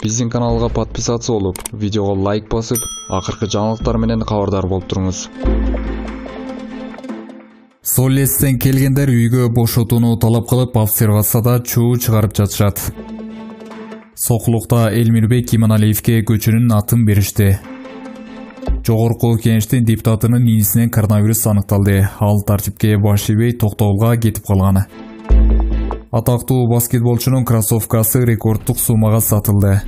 Биздин каналга подписаться болуп, видеого лайк басып, акыркы жаңылыктар менен кабардар болуп туруңуз. Соллестен келгендер үйгө бошотууну талап кылып, обсервацияда чуу чыгарып жатышат. Сокулукта Элмирбек Иманалиевге көчөнүн атын беришти. Жогорку кеңештин депутатынын ийнисинен коронавирус аныкталды. Ал тартипке баш ийбей токтогулга кетип калган. Атактуу баскетболчунун кроссовкасы рекорддук суммага сатылды.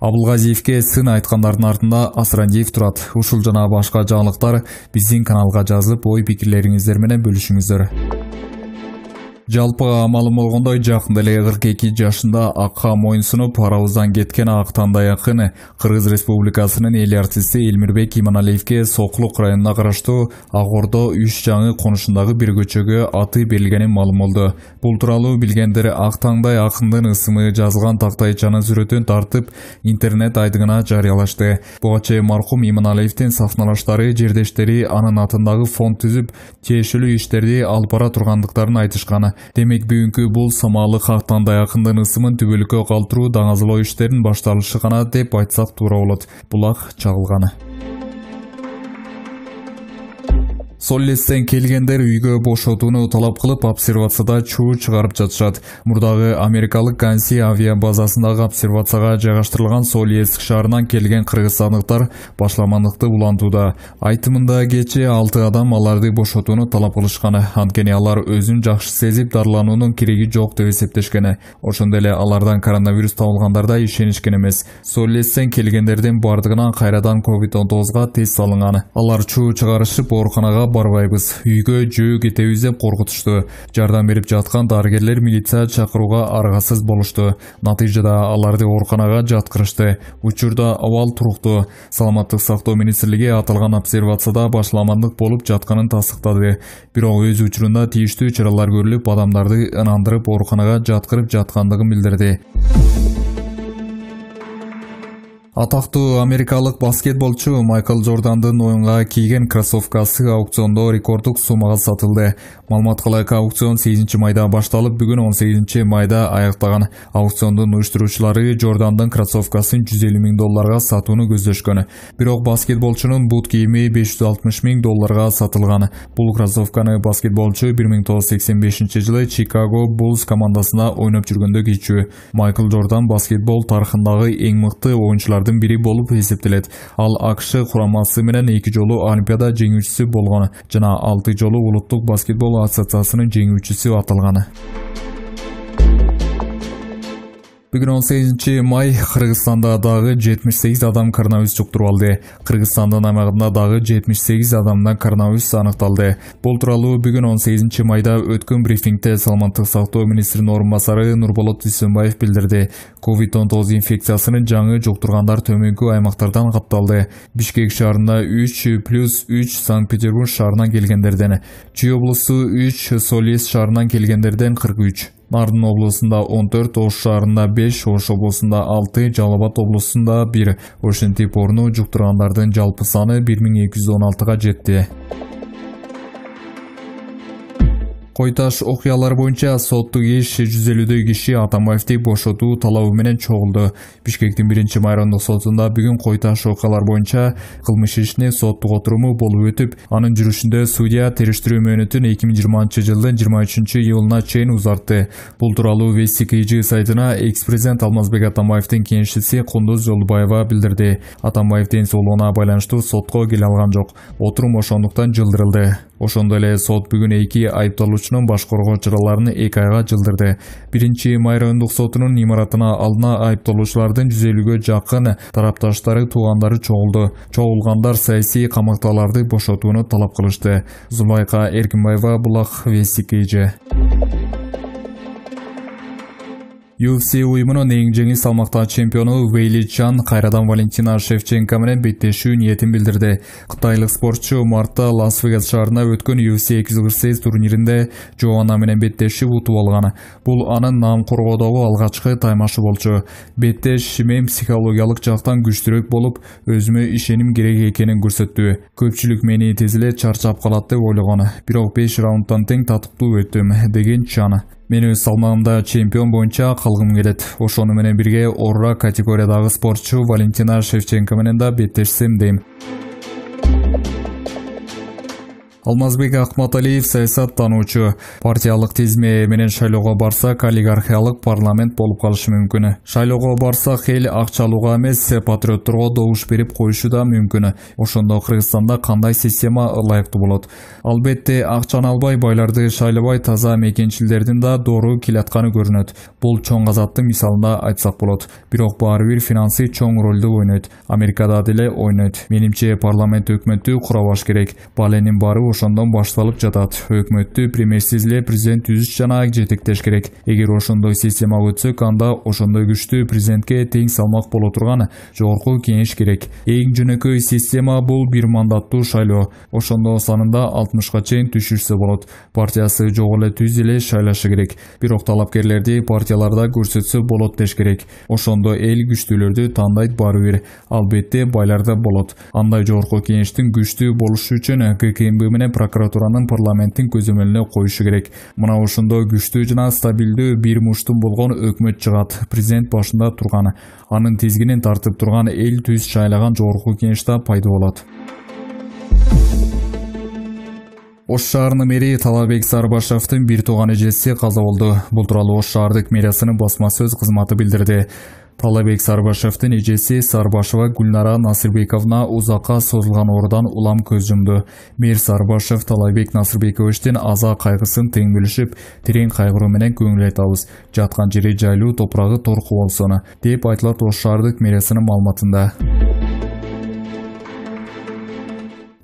Абылгазиевке сын айткандардын артында Асрандиев турат. Ушул жана башка жаңылыктар биздин каналга жазып, ой пикирлериңиздер менен бөлүшүңүздөр. Жалпы амалым болгондой жакында эле 42 жашында акка моюнсунуп арабыздан кеткен Актандай акын Кыргыз Республикасынын эл артисти Элмирбек Иманалиевге Сокулук районуна караштуу Ак Ордо 3 жаңы конушундагы бир көчөгө аты берилгени маалым болду. Бул тууралуу билгендер Актандай акындын ысымы жазылган тактайчанын сүрөтүн тартып интернет айдыгына жарыялашты. Буга чейин маркум Иманалиевдин сахналаштары жердештери анын атындагы фонд түзүп, тиешелүү иштерди алып бара тургандыктарын айтышкан. Демек бүгүнкү бул самаалык Актандай акындын ысымын түбөлүккө калтыруу даңазалоо иштерин башталышы гана деп айтсак туура болот. Булак чагылган. Соллестен келгендер үйгө бошотууну талап кылып, обсервацияда чуу чыгарып жатышат. Мурдагы америкалык Ганси авиа базасындагы обсервацияга жайгаштырылган Соллест шаарынан келген кыргызстандыктар башламандыкты улантууда. Айтымында кечээ 6 адам аларды бошотууну талап кылышкан. Анткени алар өзүн жакшы сезип, дарылануунун кереги жок деп эсептешкен. Ошондой эле алардан коронавирус табылгандарда ишенишкен эмес. Соллесттен келгендердин бардыгынан кайрадан COVID-19 тест салынган. Алар чуу чыгарышып, ооруканага барбайбыз, үйгө жөө кетебиз деп коркутушту. Жардам берип жаткан дарыгерлер милиция чакырууга аргасыз болушту. Натыйжада аларды ооруканага жаткырышты. Учурда абал туруктуу. Саламаттык сактоо министрлиги аталган обсервацияда башламандык болуп жатканын тастыктады. Бирок өз учурунда тийиштүү чаралар көрүлүп, адамдарды ынандырып ооруканага жаткырып жаткандыгын билдирди. Атактуу америкалык баскетболчу Майкл Джордандын оюнга кийген кроссовкасы аукциондо рекорддук суммага сатылды. Маалыматка ылайык аукцион 8 майда башталып, бүгүн 18 майда аяктаган. Аукциондун уюштуруучулары Джордандын кроссовкасын $150,000 сатууну көздөшкөн. Бирок баскетболчунун бут кийими $560,000 сатылган. Бул кроссовканы баскетболчу 1985 жылы Чикаго Буллс командасына ойноп жүргөндө кийчү. Майкл Джордан баскетбол тарыхындагы эң мыкты оюнчулар бири болуп эсептелет. Ал АКШ курамасы менен 2 жолу Олимпиада жеңүүчүсү болгон жана 6 жолу Улуттук баскетбол ассоциациясынын жеңүүчүсү аталган. Бүгүн 18 май Кыргызстанда дагы 78 адам коронавирус жуктуруп алды. Кыргызстандын аймагында дагы 78 адамдан коронавирус аныкталды. Бул тууралуу бүгүн 18 майда өткөн брифингде Саламаттык сактоо министринин орун басары Нурболот Дүйсөнбаев билдирди. COVID-19 инфекциясынын жаңы жуктургандар төмөнкү аймактардан катталды. Бишкек шаарында 3+3, Санкт-Петербург шаарынан келгендерден, Чүй облусу 3, Соллест шаарынан келгендерден 43. Нарын облусунда 14, Ош шаарында 5, Ош облусунда 6, Жалал Абад облусунда 1. Ошентип орну жуктургандардын жалпы саны 1216 жетти. Койташ окуялары боюнча соттук иш 150дөй киши Атамбаевди бошотуу талабы менен чогулду. Бишкектин 1 райондук сотунда бүгүн Койташ окуялар боюнча кылмыш ишине соттук отуруму болуп өтүп, анын жүрүшүндө судья териштирүү мөөнөтүн 2020 жылдын 23 июлуна чейин узартты. Бул тууралуу Вестик.ij сайтына экс-президент Алмазбек Атамбаевдин кеңешчиси Кундуз Жолдубаева билдирди. Атамбаев ден соолугуна байланыштуу сотко келе алган жок. Отурум ошондуктан жылдырылды. Ошондой эле сот бүгүн 2 айыпталуучунун баш коргоо чараларын 2 айга жылдырды. 1 май райондук сотунун имаратына алдына айыпталуучулардын 150гө жакын тарапташтары туугандары чогулду. Чогулгандар саясий камактууларды бошотууну талап кылышты. Зулайка Эркинбаева, Булак, Вестик.ij. UFC уюмунун эң жеңил салмакта чемпиону Вейли Чан кайрадан Валентина Шевченко менен беттешүү ниетин билдирди. Кытайлык спортчу мартта Лас-Вегас шаарында өткөн UFC 248 турниринде Джоанна менен беттешип утуп алган. Бул анын наам коргоодогу алгачкы таймашы болчу. Беттеш мен психологиялык жактан күчтүүрөөк болуп, өзүмө ишеним керек экенин көрсөттү. Көпчүлүк мени тез эле чарчап калат деп ойлогон. Бирок 5 раундтан тең татыктуу өттүм, деген Чан. Мен өз салмагымда чемпион боюнча калгым келет. Ошону менен бирге орра категориядагы спортчу Валентина Шевченко менен да беттешсем дейм. Алмазбек Акматалиев саясаттануучу. Партиялык тизме менен шайлоого барсак, олигархиялык парламент болуп калышы мүмкүн. Шайлоого барсак, эл акчалууга эмес, патриотторго добуш берип коюшу да мүмкүн. Ошондо Кыргызстанда кандай система ылайыктуу болот? Албетте, акчаны албай байларды шайлабай таза мекенчилердин да доору келатканы көрүнөт. Бул чоң азаттын мисалында айтсак болот. Бирок баары бир финансы чоң ролду ойнойт. Америкада деле ойнойт. Менимче парламент өкмөттү курабаш керек. Баленин баары ошондон башталып жатат. Өкмөттү премьерсиз эле президент түзүш жана жетектеш керек. Эгер ошондой системага өтсөк, анда ошондой күчтүү президентке тең салмак боло турган жогорку кеңеш керек. Эң жөнөкөй система бул бир мандаттуу шайлоо. Ошондо санында 60га чейин түшүрсө болот. Партиясы жок эле түз эле шайлашы керек. Бирок талапкерлерди партияларда көрсөтсө болот деш керек. Ошондо эл күчтүүлөрдү тандайт баары бир. Албетте байларда болот. Андай жогорку кеңештин күчтүү болушу үчүн ГКМБ менен прокуратуранын парламенттин көзөмөлүнө коюшу керек. Мына ошондо күчтүү жана стабилдүү бир муштум болгон өкмөт чыгат. Президент башында турган, анын тизгинин тартып турган эл түз шайлаган жогорку кеңеште пайда болот. Ош шаарынын мэри Талабек Сарбашевдин бир тууган эжеси каза болду. Бул тууралуу Ош шаардык мэриясынын басма сөз кызматы билдирди. Талабек Сарбашевдин эжеси Сарбашева Гүлнара Насырбековна узакка созулган оорудан улам көз жумду. Мэр Сарбашев Талабек Насырбековичтин аза кайгысын тең бөлүшүп, терең кайгыруу менен көңүл айтабыз. Жаткан жери жайлуу, топурагы торку болсун, деп айтылат Ош шаардык мэриясынын маалыматында.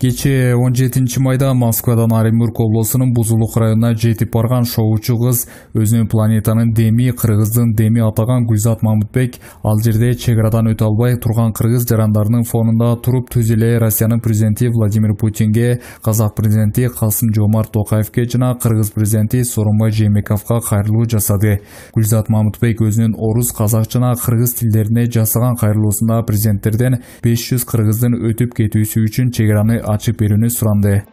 Кече 17 майда Москвадан Оренбург облусунун Бузулук районуна жетип барган шоуучу кыз өзүнүн планетанын деми, Кыргыздын деми атаган Гүлзат Мамытбек ал жерде чек арадан өтө албай турган кыргыз жарандарынын фонунда туруп түз эле Россиянын президенти Владимир Путинге, Казак президенти Касым-Жомарт Токаевке жана кыргыз президенти Сооронбай Жээнбековго кайрылуу жасады. Гүлзат Мамытбек өзүнүн орус, казак жана кыргыз тилдерине жасаган кайрылуусунда президенттерден 500 кыргыздын өтүп кетүүсү үчүн чек араны ачып берүүнү суранды.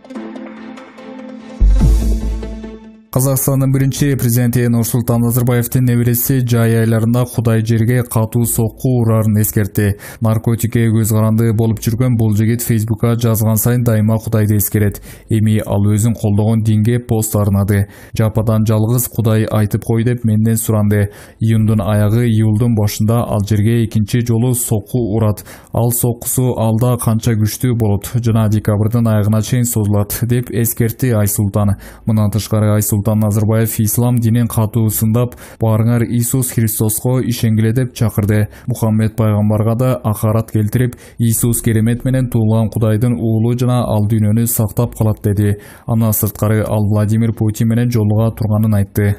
Казакстандын биринчи президенти Нурсултан Назарбаевдин небереси жай айларында Кудай жерге катуу сокку урарын эскертти. Наркотикке көз каранды болуп жүргөн бул жигит Фейсбукка жазган сайын дайыма Кудайды эскерет. Эми ал өзүн колдогон динге пост арнады. Жападан жалгыз Кудай айтып кой деп менден суранды. Июндун аягы, июлдун башында ал жерге экинчи жолу сокку урат. Ал соккусу алда канча күчтүү болот жана декабрдын аягына чейин созулат деп эскертти Айсултан. Мындан тышкары Айсултан Назарбаев ислам динин катуу сындап, баарыңар Иисус Христоско ишенгиле деп чакырды. Мухаммед пайгамбарга да акарат келтирип, Иисус керемет менен туулган Кудайдын уулу жана ал дүйнөнү сактап калат деди. Андан сырткары ал Владимир Путин менен жолуга турганын айтты.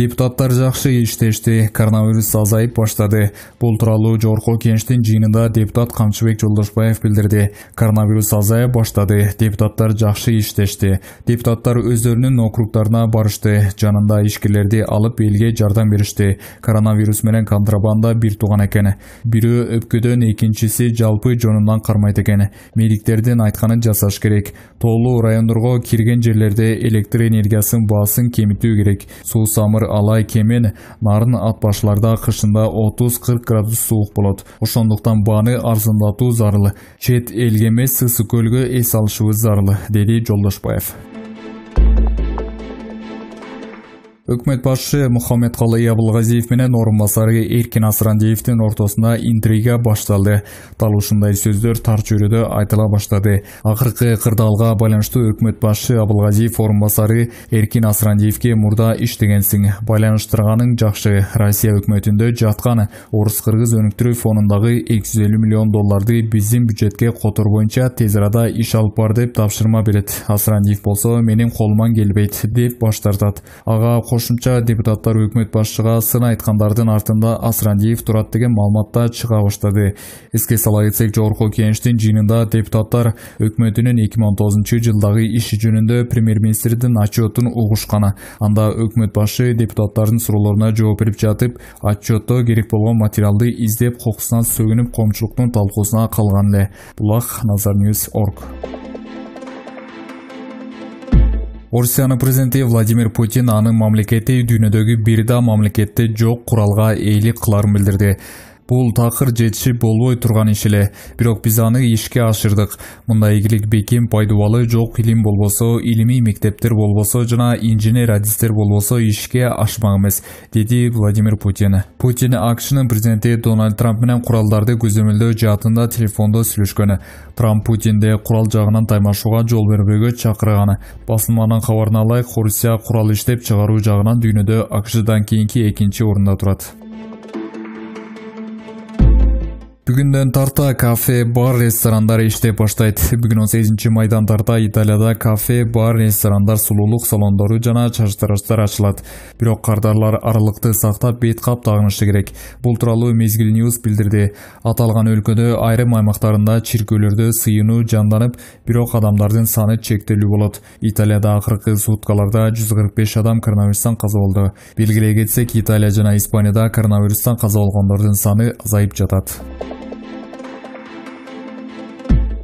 Депутаттар жакшы иштешти, коронавирус азайып баштады. Бул тууралуу жогорку кеңештин жыйынында депутат Камчыбек Жолдошбаев билдирди. Коронавирус азая баштады, депутаттар жакшы иштешти. Депутаттар өздөрүнүн округдарына барышты, жанында ишкерлерди алып элге жардам беришти. Коронавирус менен контрабанда бир тууган экен. Бирөө өпкөдөн, экинчиси жалпы жонундан кармайт экен. Медиктердин айтканын жасаш керек. Тоолуу райондорго кирген жерлерде электр энергиясынын баасын кемитүү керек. Суу самыр алай кемен нарын атбашларда кышында 30-40 градус суук болот. Ошондуктан бааны арзандатуу зарыл. Чет элге эмес ысык көлгө эс алышыбыз зарыл, деди Жолдошбаев. Өкмөт башчы Мухаммедкалый Абылгазиев менен орун басары Эркин Асрандиевдин ортосунда интрига башталды. Дал ушундай сөздөр тар чөйрөдө айтыла баштады. Акыркы кырдаалга байланыштуу өкмөт башчы Абылгазиев орун басары Эркин Асрандиевге мурда иштегенсиң, байланыштырганың жакшы. Россия өкмөтүндө жаткан орус-кыргыз өнүктүрүү фонундагы $250 миллион биздин бюджетке котор боюнча тез арада иш алып бар деп тапшырма берет. Асрандиев болсо менин колуман келбейт деп баш тартат. Ага кошумча депутаттар өкмөт башчыга сын айткандардын артында Асрандиев турат деген маалыматта чыга баштады. Эске сала кетсек, жогорку кеңештин жыйынында депутаттар өкмөтүнүн 2019 жылдагы иши жөнүндө премьер-министрдин отчетун угушкан. Анда өкмөт башы депутаттардын суроолоруна жооп берип жатып, отчетто керек болгон материалды издеп, кокусунан сөгүнүп, коомчулуктун талкуусуна калган эле. Булак Nazarnews.org. Орусиянын президенти Владимир Путин анын мамлекети дүйнөдөгү бир да мамлекетте жок куралга ээлик кыларын билдирди. Бул такыр жетишип болбой турган иш эле, бирок биз аны ишке ашырдык. Мындай ийгилик бекем пайдубалы жок илим болбосо, илимий мектептер болбосо жана инженер адистер болбосо ишке ашмак эмес, деди Владимир Путин. Путин АКШнын президенти Дональд Трамп менен куралдарды көзөмөлдөө жаатында телефондо сүйлөшкөн. Трамп Путинди курал жагынан таймашууга жол бербөөгө чакырган. Басылманын кабарына ылайык, Орусия курал иштеп чыгаруу жагынан дүйнөдө АКШдан кийинки экинчи орунда турат. Бүгүндөн тарта кафе, бар, ресторандар иштеп баштайт. Бүгүн 18 майдан тарта Италияда кафе, бар, ресторандар, сулуулук салондору жана чачтыраштар ачылат. Бирок кардарлар аралыкты сактап бет кап тагынышы керек. Бул тууралуу Мезгил News билдирди. Аталган өлкөдө айрым аймактарында чиркөөлөрдө сыйынуу жанданып, бирок адамдардын саны чектелүү болот. Италияда акыркы суткаларда 145 адам коронавирустан каза болду. Белгилей кетсек, Италия жана Испанияда коронавирустан каза болгондордун саны азайып жатат.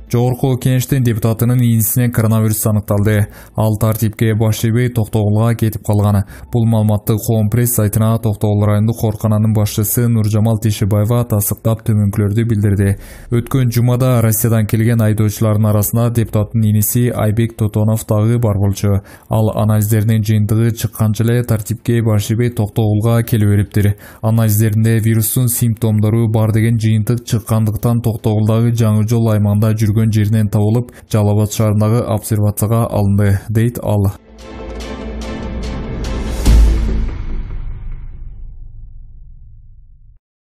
Жогорку Кеңештин депутатынын ийнисинен коронавирус аныкталды. Ал тартипке баш ийбей токтогулга кетип калган. Бул маалыматты Коом пресс сайтына Токтогул райондук оорукананын башчысы Нуржамал Тешебаева тасыктап төмөнкүлөрдү билдирди. Өткөн жумада Россиядан келген айдоочулардын арасында депутаттын ийниси Айбек Тотонов дагы бар болчу. Ал анализдеринин жыйынтыгы чыкканча эле тартипке баш ийбей токтогулга келе бериптир. Анализдеринде вирустун симптомдору бар деген жыйынтык чыккандыктан Токтогулдагы жаңы жол аймагында жүргөн жеринен табылып, Жалал Абад шаарындагы обсервацияга алынды, дейт ал.